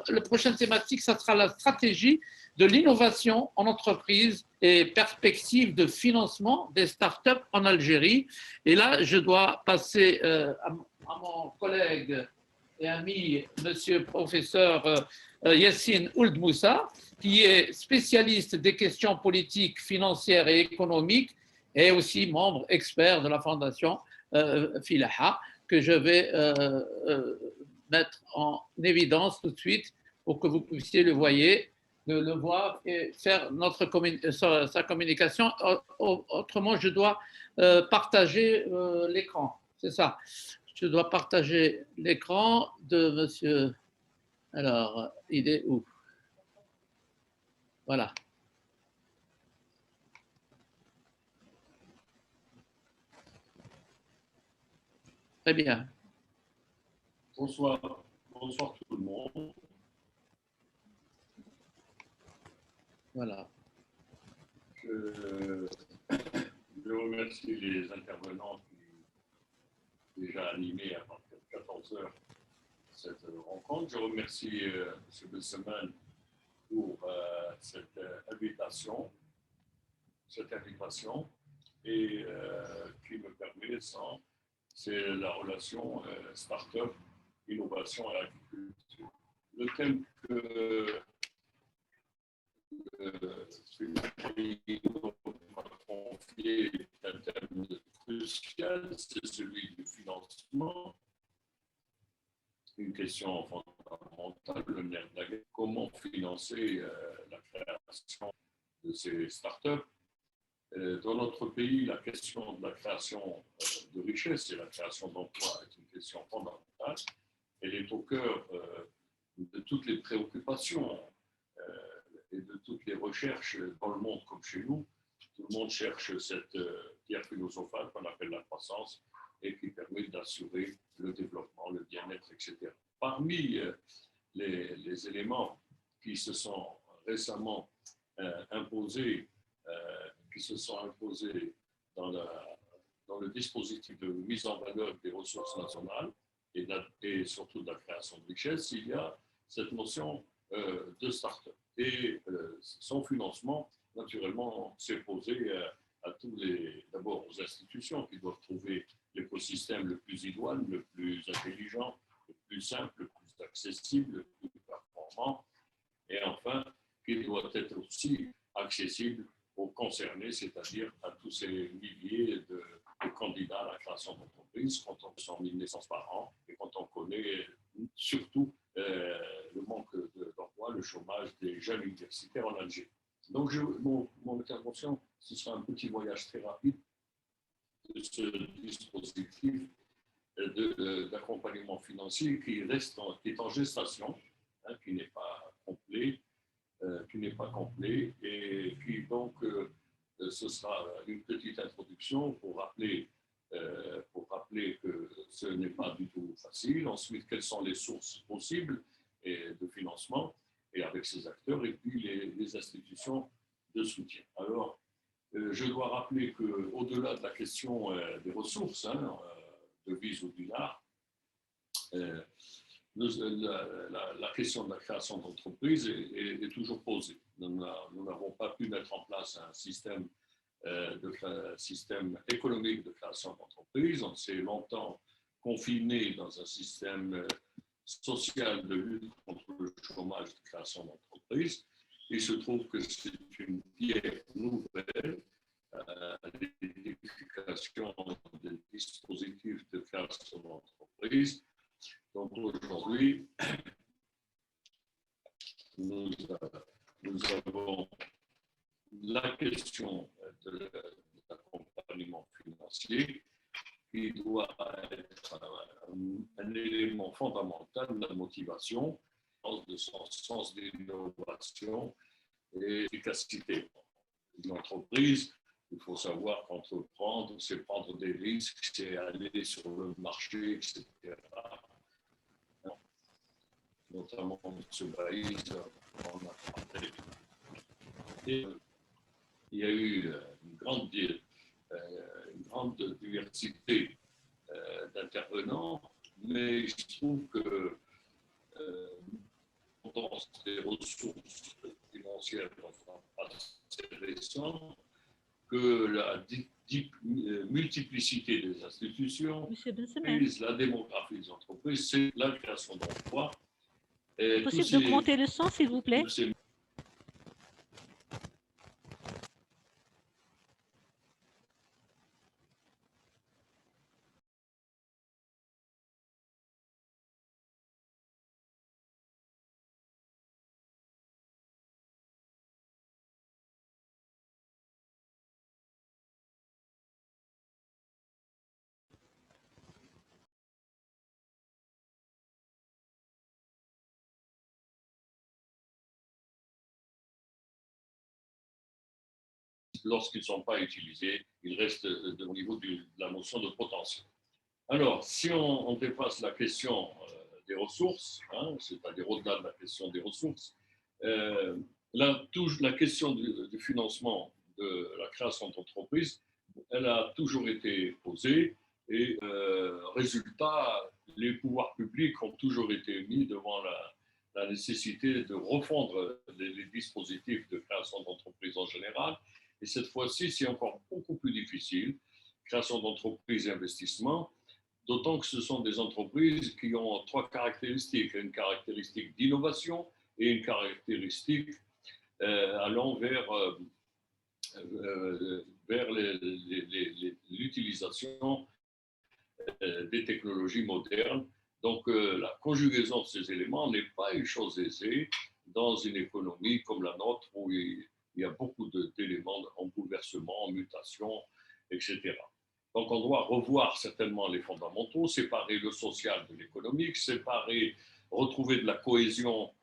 la prochaine thématique, ça sera la stratégie de l'innovation en entreprise et perspectives de financement des startups en Algérie. Et là, je dois passer à mon collègue et ami, monsieur professeur Yassine Ould Moussa, qui est spécialiste des questions politiques, financières et économiques et aussi membre expert de la fondation Filaha, que je vais mettre en évidence tout de suite pour que vous puissiez le voir et faire sa communication. Autrement, je dois partager l'écran. C'est ça. Je dois partager l'écran de monsieur. Alors, il est où? Voilà. Très bien. Bonsoir tout le monde. Voilà. Je remercie les intervenants qui ont déjà animé à partir de 14 heures cette rencontre. Je remercie M. Besseman pour cette invitation et qui me permet, c'est la relation start-up, innovation et agriculture. Le thème que m'a confié est un thème crucial, c'est celui du financement. Une question fondamentale, le nerf de la guerre. Comment financer la création de ces startups? Dans notre pays, la question de la création de richesse et la création d'emplois est une question fondamentale. Elle est au cœur de toutes les préoccupations et de toutes les recherches dans le monde comme chez nous. Tout le monde cherche cette pierre philosophale qu'on appelle la croissance et qui permet d'assurer le développement, le bien-être, etc. Parmi les éléments qui se sont récemment imposés dans le dispositif de mise en valeur des ressources nationales et surtout de la création de richesse, il y a cette notion de start-up. Et son financement, naturellement, s'est posé d'abord aux institutions qui doivent trouver l'écosystème le plus idoine, le plus intelligent, le plus simple, le plus accessible, le plus performant, et enfin, qui doit être aussi accessible aux concernés, c'est-à-dire à tous ces milliers de candidats à la création d'entreprises, quand on a 100 000 naissances par an, et quand on connaît surtout le manque d'emploi, le chômage des jeunes universitaires en Algérie. Donc, mon intervention, ce sera un petit voyage très rapide de ce dispositif d'accompagnement financier qui est en gestation, qui n'est pas complet, et qui donc ce sera une petite introduction pour rappeler que ce n'est pas du tout facile. Ensuite, quelles sont les sources possibles de financement et avec ces acteurs, et puis les institutions de soutien. Alors, je dois rappeler qu'au-delà de la question des ressources, devises ou dinars, la question de la création d'entreprises est toujours posée. Nous n'avons pas pu mettre en place un système économique de création d'entreprises. On s'est longtemps confiné dans un système social de lutte contre le chômage de création d'entreprises. Il se trouve que c'est une pierre nouvelle à l'édification des dispositifs de création d'entreprises. Donc aujourd'hui, nous avons la question de l'accompagnement financier qui doit être un élément fondamental de la motivation, de son sens d'innovation et d'efficacité. Une entreprise, il faut savoir qu'entreprendre, c'est prendre des risques, c'est aller sur le marché, etc. Notamment M. Baïs en a parlé. Et il y a eu une grande diversité d'intervenants, mais je trouve que l'importance des ressources financières assez récent que la multiplicité des institutions, la démographie des entreprises, c'est la création d'emplois. C'est possible d'augmenter le son, s'il vous plaît? Lorsqu'ils ne sont pas utilisés, ils restent au niveau de la notion de potentiel. Alors, si on dépasse la question des ressources, hein, c'est-à-dire au-delà de la question des ressources, la question du financement de la création d'entreprises, elle a toujours été posée et résultat, les pouvoirs publics ont toujours été mis devant la nécessité de refondre les dispositifs de création d'entreprises en général. Et cette fois-ci, c'est encore beaucoup plus difficile, création d'entreprises et investissement, d'autant que ce sont des entreprises qui ont trois caractéristiques. Une caractéristique d'innovation et une caractéristique allant vers l'utilisation des technologies modernes. Donc, la conjugaison de ces éléments n'est pas une chose aisée dans une économie comme la nôtre où il y a beaucoup d'éléments en bouleversement, en mutation, etc. Donc, on doit revoir certainement les fondamentaux, séparer le social de l'économique, retrouver de la cohésion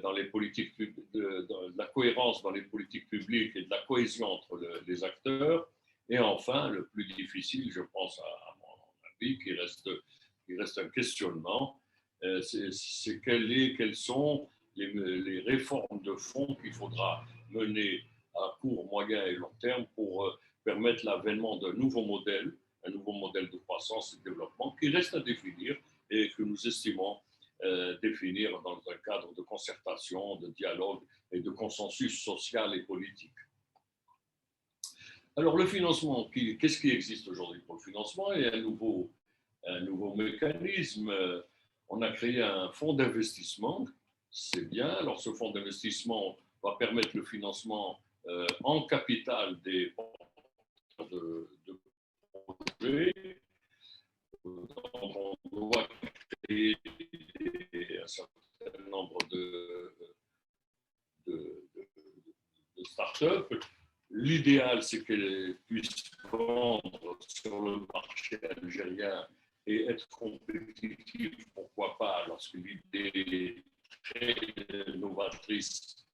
dans les politiques, de la cohérence dans les politiques publiques et de la cohésion entre les acteurs. Et enfin, le plus difficile, je pense à mon avis, qui reste un questionnement, c'est quelles sont les réformes de fond qu'il faudra mener à court, moyen et long terme pour permettre l'avènement d'un nouveau modèle de croissance et de développement qui reste à définir et que nous estimons définir dans un cadre de concertation, de dialogue et de consensus social et politique. Alors le financement, qu'est-ce qui existe aujourd'hui pour le financement? Il y a un nouveau mécanisme. On a créé un fonds d'investissement, c'est bien. Alors ce fonds d'investissement va permettre le financement en capital des porteurs de projets. Donc, on doit créer un certain nombre de start-up. L'idéal, c'est qu'elles puissent vendre sur le marché algérien et être compétitives, pourquoi pas, lorsque l'idée est très novatrice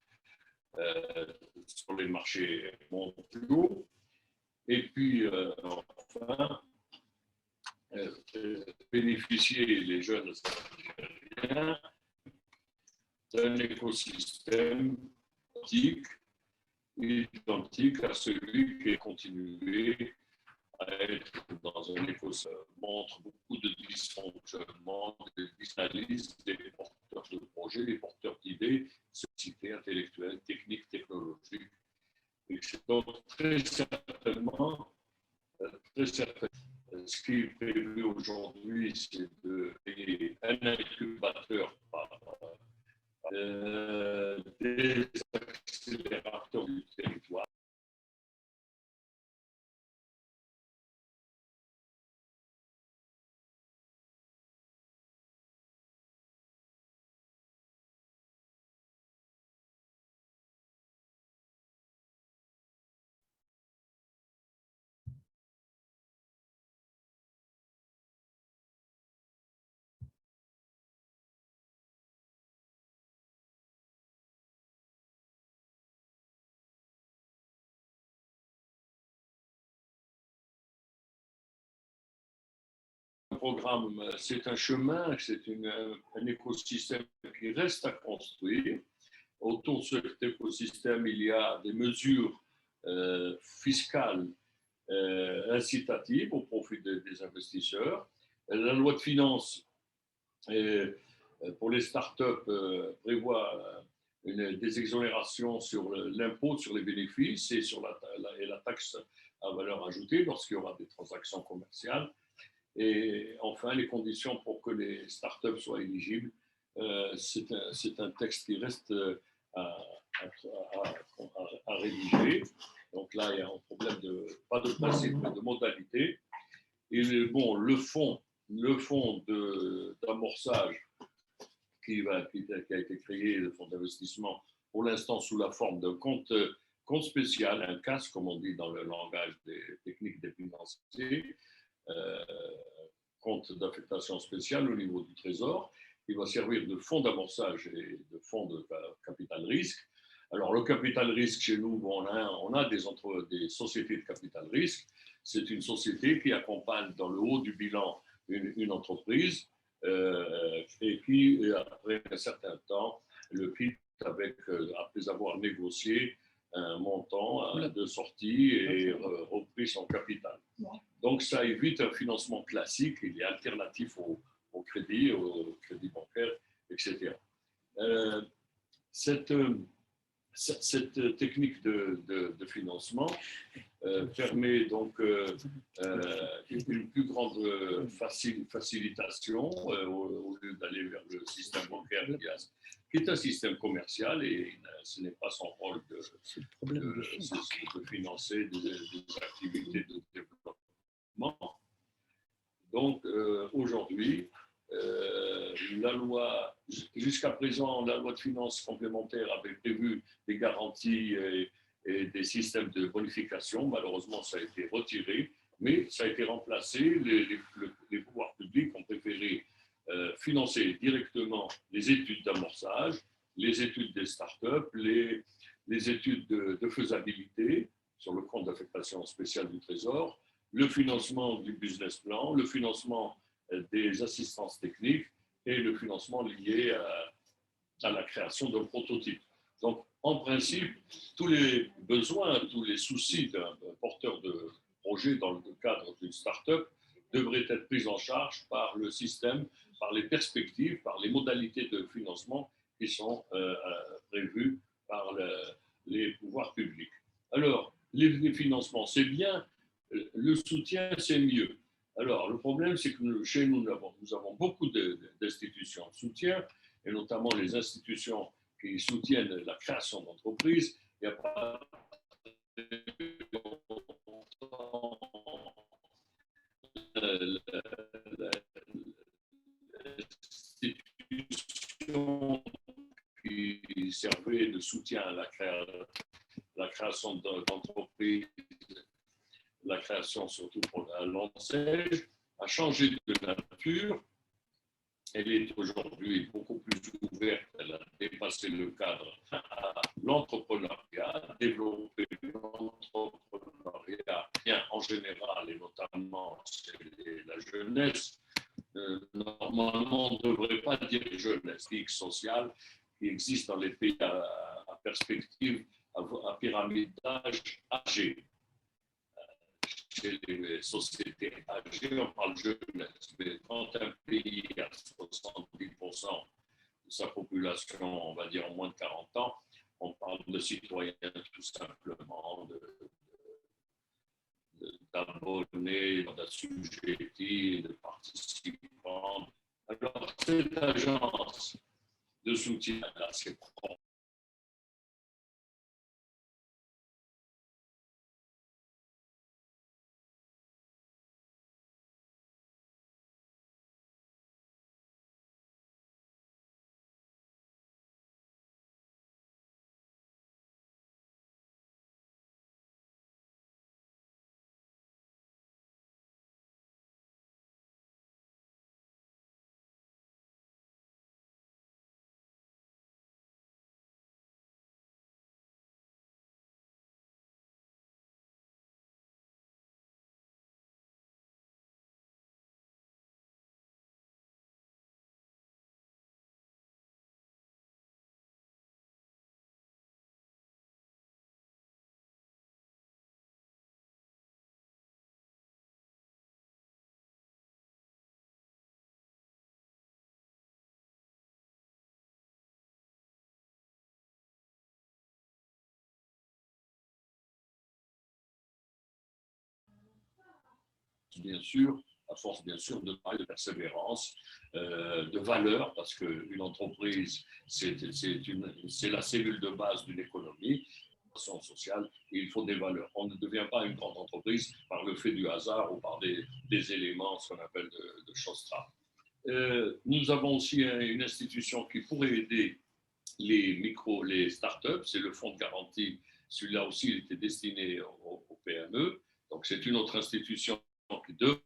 sur les marchés mondiaux. Et puis, enfin, bénéficier les jeunes Algériens d'un écosystème identique à celui qui est continué à être dans un écosystème montre beaucoup de dysfonctionnements, des dysanalyses des porteurs de projets, des porteurs d'idées, sociétés intellectuelles, techniques, technologiques. Et donc, très certainement, ce qui est prévu aujourd'hui, c'est de créer un incubateur par des accélérateurs du territoire. Programme, c'est un chemin, c'est un écosystème qui reste à construire. Autour de cet écosystème, il y a des mesures fiscales incitatives au profit des investisseurs. La loi de finances pour les startups prévoit des exonérations sur l'impôt sur les bénéfices et sur la taxe à valeur ajoutée lorsqu'il y aura des transactions commerciales. Et enfin, les conditions pour que les startups soient éligibles, c'est un texte qui reste à, à rédiger. Donc là, il y a un problème pas de principe, mais de modalité. Et bon, le fonds d'amorçage qui a été créé, le fonds d'investissement, pour l'instant sous la forme d'un compte spécial, un CAS, comme on dit dans le langage des techniques des financiers, compte d'affectation spéciale au niveau du Trésor, qui va servir de fonds d'amorçage et de fonds de capital risque. Alors, le capital risque, chez nous, bon, on a des sociétés de capital risque. C'est une société qui accompagne dans le haut du bilan une entreprise et qui, après un certain temps, le quitte après avoir négocié un montant de sortie et repris son capital. Donc, ça évite un financement classique, il est alternatif au crédit bancaire, etc. Cette technique de financement permet donc une plus grande facilitation au lieu d'aller vers le système bancaire qui est un système commercial et ce n'est pas son rôle de financer des activités de développement. Donc aujourd'hui, la loi, jusqu'à présent, la loi de finances complémentaire avait prévu des garanties et des systèmes de bonification. Malheureusement, ça a été retiré, mais ça a été remplacé. Les pouvoirs publics ont préféré financer directement les études d'amorçage, les études des startups, les études de faisabilité sur le compte d'affectation spéciale du Trésor, le financement du business plan, le financement des assistances techniques et le financement lié à la création d'un prototype. Donc, en principe, tous les besoins, tous les soucis d'un porteur de projet dans le cadre d'une start-up devraient être pris en charge par le système, par les perspectives, par les modalités de financement qui sont prévues par les pouvoirs publics. Alors, les financements, c'est bien, le soutien, c'est mieux. Alors, le problème, c'est que chez nous, nous avons beaucoup d'institutions de soutien, et notamment les institutions qui soutiennent la création d'entreprises. Il n'y a pas l'institution qui servait de soutien à la création d'entreprises, la création surtout pour l'enseigne, a changé de nature. Elle est aujourd'hui beaucoup plus ouverte, elle a dépassé le cadre à l'entrepreneuriat, développer l'entrepreneuriat bien en général et notamment chez la jeunesse. Normalement, on ne devrait pas dire jeunesse, sociale qui existe dans les pays à perspective, à pyramide d'âge âgé. Chez les sociétés âgées, on parle jeunesse, mais quand un pays a 70% de sa population, on va dire en moins de 40 ans, on parle de citoyens tout simplement, d'abonnés, d'assujettis, de participants. Alors, cette agence de soutien, là, c'est propre. bien sûr, à force bien sûr de travail, de persévérance, de valeur, parce qu'une entreprise, c'est la cellule de base d'une économie sociale, et il faut des valeurs. On ne devient pas une grande entreprise par le fait du hasard ou par des éléments, ce qu'on appelle de choses trappes. Nous avons aussi une institution qui pourrait aider les startups, c'est le fonds de garantie. Celui-là aussi, il était destiné aux PME. Donc, c'est une autre institution qui devrait.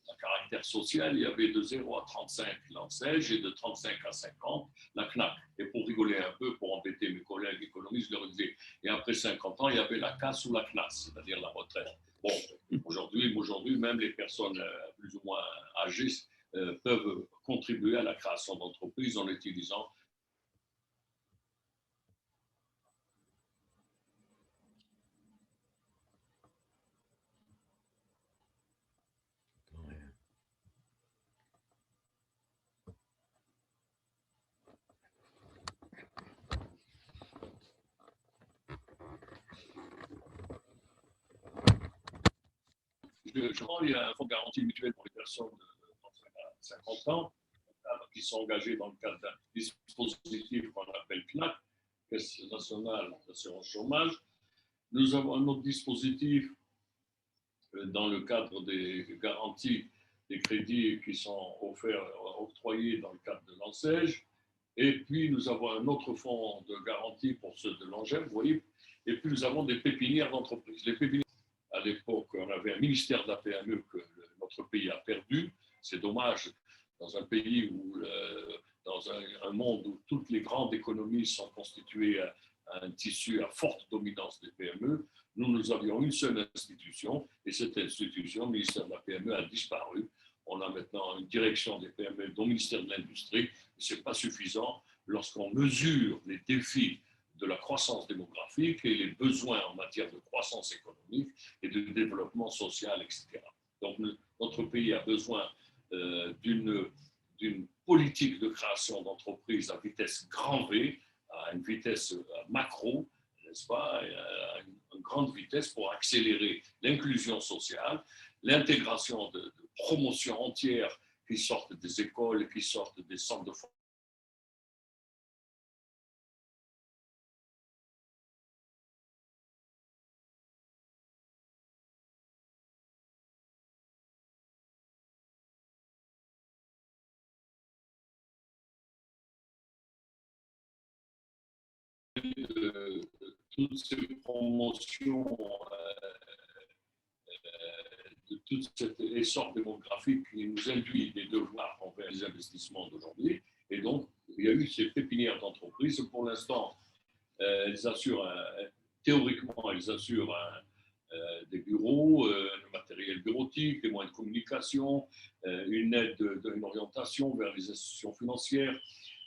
À caractère social, il y avait de 0 à 35 l'ANSEJ et de 35 à 50 la CNAC. Et pour rigoler un peu, pour embêter mes collègues économistes, je leur disais, et après 50 ans, il y avait la CAS ou la CNAS, c'est-à-dire la retraite. Bon, aujourd'hui, même les personnes plus ou moins âgées peuvent contribuer à la création d'entreprises en utilisant il y a un fonds de garantie mutuelle pour les personnes de 50 ans qui sont engagées dans le cadre d'un dispositif qu'on appelle CNAC, Caisse nationale d'assurance chômage. Nous avons un autre dispositif dans le cadre des garanties des crédits qui sont octroyés dans le cadre de l'ANSEJ. Et puis, nous avons un autre fonds de garantie pour ceux de l'ANGEM, vous voyez. Et puis, nous avons des pépinières d'entreprises. Les pépinières, à l'époque, on avait un ministère de la PME que notre pays a perdu. C'est dommage, dans un pays où, dans un monde où toutes les grandes économies sont constituées à un tissu à forte dominance des PME, nous avions une seule institution, et cette institution, le ministère de la PME, a disparu. On a maintenant une direction des PME dans le ministère de l'Industrie. Ce n'est pas suffisant lorsqu'on mesure les défis de la croissance démographique et les besoins en matière de croissance économique et de développement social, etc. Donc, notre pays a besoin d'une politique de création d'entreprises à vitesse grand V, à une vitesse macro, n'est-ce pas, à une grande vitesse pour accélérer l'inclusion sociale, l'intégration de promotions entières qui sortent des écoles, qui sortent des centres de formation. Toutes ces promotions, de tout cet essor démographique qui nous induit des devoirs envers les investissements d'aujourd'hui. Et donc, il y a eu ces pépinières d'entreprises. Pour l'instant, elles assurent, théoriquement, elles assurent des bureaux, le matériel bureautique, des moyens de communication, une aide, une orientation vers les institutions financières,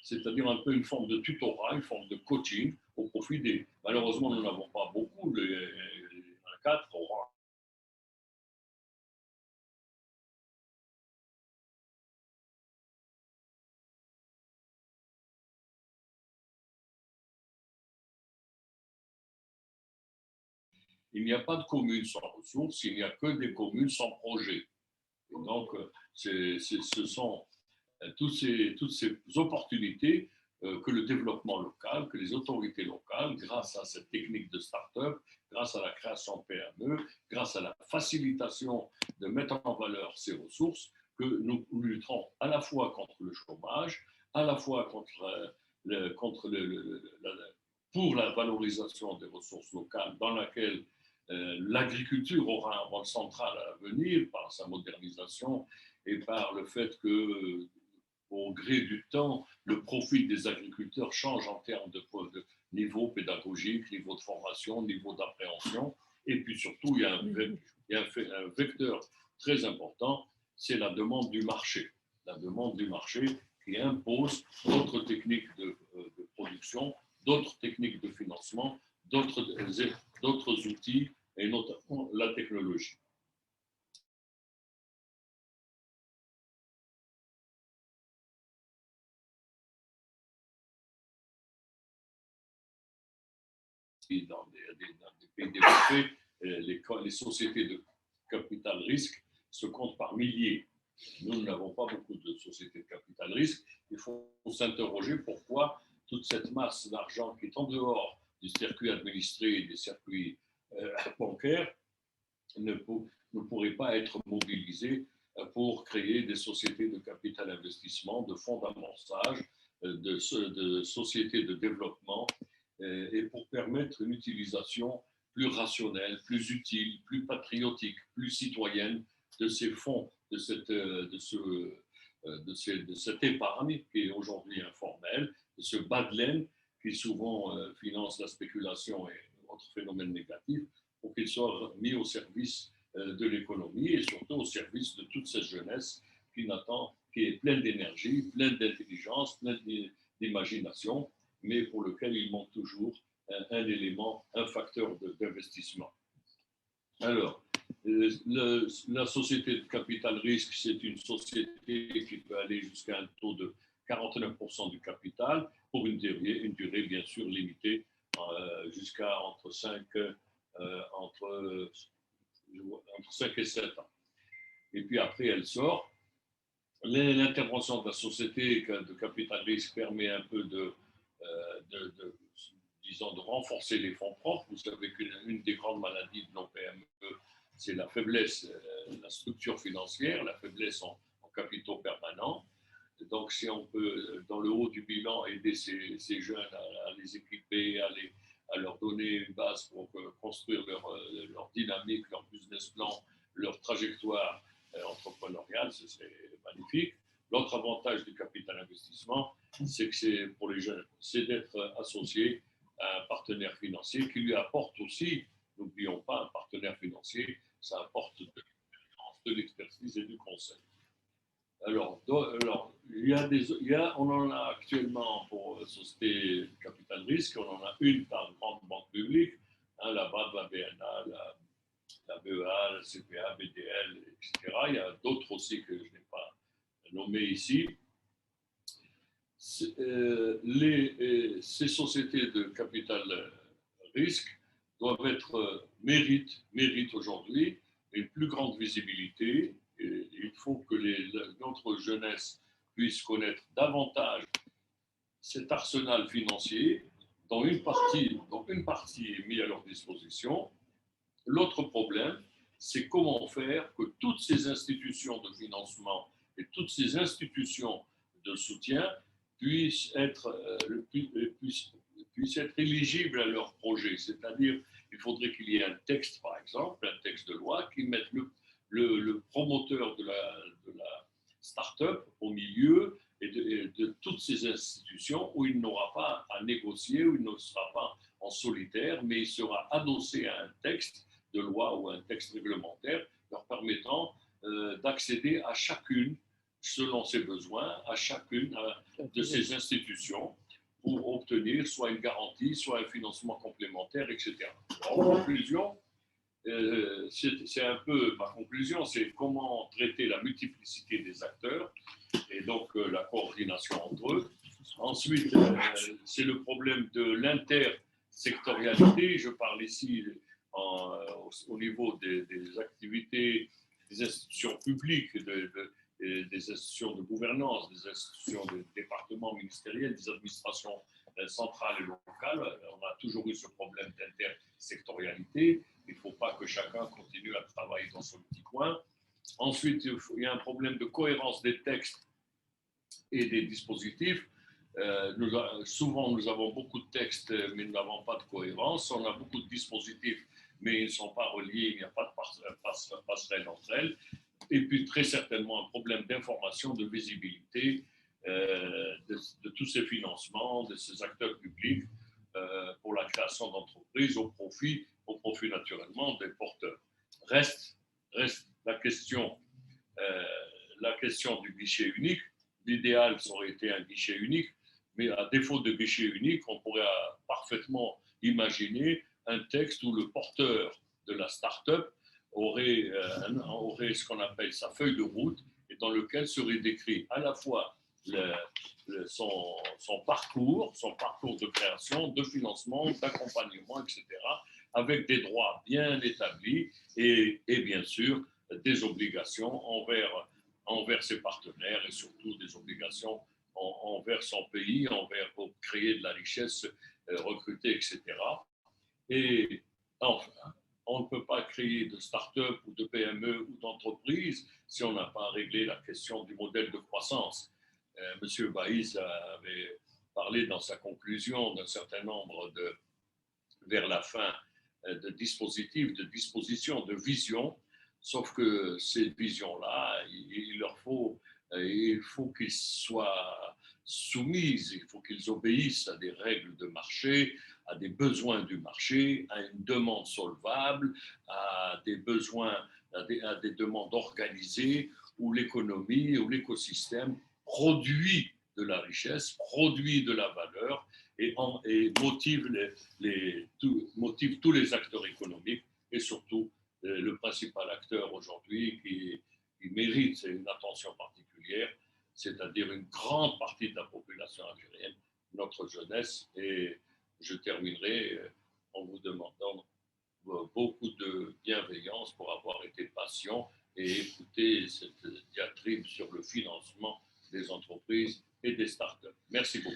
c'est-à-dire un peu une forme de tutorat, une forme de coaching au profit des… Malheureusement, nous n'avons pas beaucoup, un cadre aura… Il n'y a pas de commune sans ressources, il n'y a que des communes sans projet. Et donc, ce sont toutes ces opportunités que le développement local, que les autorités locales, grâce à cette technique de start-up, grâce à la création de PME, grâce à la facilitation de mettre en valeur ces ressources, que nous lutterons à la fois contre le chômage, à la fois pour la valorisation des ressources locales dans laquelle l'agriculture aura un rôle central à venir par sa modernisation et par le fait que, au gré du temps, le profil des agriculteurs change en termes de niveau pédagogique, niveau de formation, niveau d'appréhension. Et puis surtout, il y a un vecteur très important, c'est la demande du marché. La demande du marché qui impose d'autres techniques de production, d'autres techniques de financement, d'autres outils, et notamment la technologie. Dans des pays développés, les sociétés de capital risque se comptent par milliers. Nous n'avons pas beaucoup de sociétés de capital risque. Il faut s'interroger pourquoi toute cette masse d'argent qui est en dehors du circuit administré et des circuits bancaires ne pourrait pas être mobilisée pour créer des sociétés de capital investissement, de fonds d'amorçage, de sociétés de développement, et pour permettre une utilisation plus rationnelle, plus utile, plus patriotique, plus citoyenne de ces fonds, de cette épargne qui est aujourd'hui informelle, de ce bas de laine qui souvent finance la spéculation et autres phénomènes négatifs, pour qu'il soit mis au service de l'économie et surtout au service de toute cette jeunesse qui est pleine d'énergie, pleine d'intelligence, pleine d'imagination, mais pour lequel il manque toujours un élément, un facteur d'investissement. Alors, la société de capital risque, c'est une société qui peut aller jusqu'à un taux de 49% du capital pour une durée bien sûr limitée jusqu'à entre 5 et 7 ans. Et puis après, elle sort. L'intervention de la société de capital risque permet un peu disons, de renforcer les fonds propres. Vous savez qu'une des grandes maladies de nos PME, c'est la faiblesse, la structure financière, la faiblesse en capitaux permanents. Donc, si on peut, dans le haut du bilan, aider ces jeunes à les équiper, à leur donner une base pour construire leur dynamique, leur business plan, leur trajectoire entrepreneuriale, ce serait magnifique. L'autre avantage du capital investissement, c'est que c'est pour les jeunes, c'est d'être associé à un partenaire financier qui lui apporte aussi, n'oublions pas, un partenaire financier, ça apporte de l'expertise et du conseil. Alors, on en a actuellement pour société de capital risque, on en a une par une grande banque publique, la BAD, la BNA, la BEA, la CPA, BDL, etc. Il y a d'autres aussi que je n'ai pas nommées ici. Ces sociétés de capital risque méritent aujourd'hui une plus grande visibilité. Et il faut que notre jeunesse puisse connaître davantage cet arsenal financier dont une partie est mise à leur disposition. L'autre problème, c'est comment faire que toutes ces institutions de financement et toutes ces institutions de soutien puissent être éligibles à leur projet. C'est-à-dire, il faudrait qu'il y ait un texte, par exemple, un texte de loi qui mette le promoteur de la start-up au milieu et de toutes ces institutions où il n'aura pas à négocier, où il ne sera pas en solitaire, mais il sera adossé à un texte de loi ou un texte réglementaire leur permettant d'accéder à chacune, selon ses besoins, à chacune de ces institutions pour obtenir soit une garantie, soit un financement complémentaire, etc. En conclusion, c'est un peu ma conclusion, c'est comment traiter la multiplicité des acteurs et donc la coordination entre eux. Ensuite, c'est le problème de l'intersectorialité. Je parle ici au niveau des activités des institutions publiques, des institutions de gouvernance, des institutions de départements ministériels, des administrations centrales et locales. On a toujours eu ce problème d'intersectorialité. Il ne faut pas que chacun continue à travailler dans son petit coin. Ensuite, il y a un problème de cohérence des textes et des dispositifs. Souvent, nous avons beaucoup de textes, mais nous n'avons pas de cohérence. On a beaucoup de dispositifs, mais ils ne sont pas reliés, il n'y a pas de passerelle entre elles. Et puis, très certainement, un problème d'information, de visibilité de tous ces financements, de ces acteurs publics pour la création d'entreprises au profit naturellement des porteurs. Reste la question du guichet unique. l'idéal, ça aurait été un guichet unique, mais à défaut de guichet unique, on pourrait parfaitement imaginer un texte où le porteur de la start-up aurait ce qu'on appelle sa feuille de route et dans lequel serait décrit à la fois son parcours de création, de financement, d'accompagnement, etc., avec des droits bien établis et bien sûr des obligations envers ses partenaires et surtout des obligations envers son pays, pour créer de la richesse, recruter, etc. Et enfin, on ne peut pas créer de start-up ou de PME ou d'entreprise si on n'a pas réglé la question du modèle de croissance. Monsieur Baïs avait parlé dans sa conclusion d'un certain nombre vers la fin, de dispositifs, de dispositions, de visions, sauf que ces visions-là, il faut qu'ils soient soumises, il faut qu'ils obéissent à des règles de marché, à des besoins du marché, à une demande solvable, à des besoins, à des demandes organisées où l'économie, où l'écosystème produit de la richesse, produit de la valeur et motive motive tous les acteurs économiques et surtout le principal acteur aujourd'hui qui mérite une attention particulière, c'est-à-dire une grande partie de la population algérienne, notre jeunesse. Et je terminerai en vous demandant beaucoup de bienveillance pour avoir été patient et écouter cette diatribe sur le financement des entreprises et des startups. Merci beaucoup.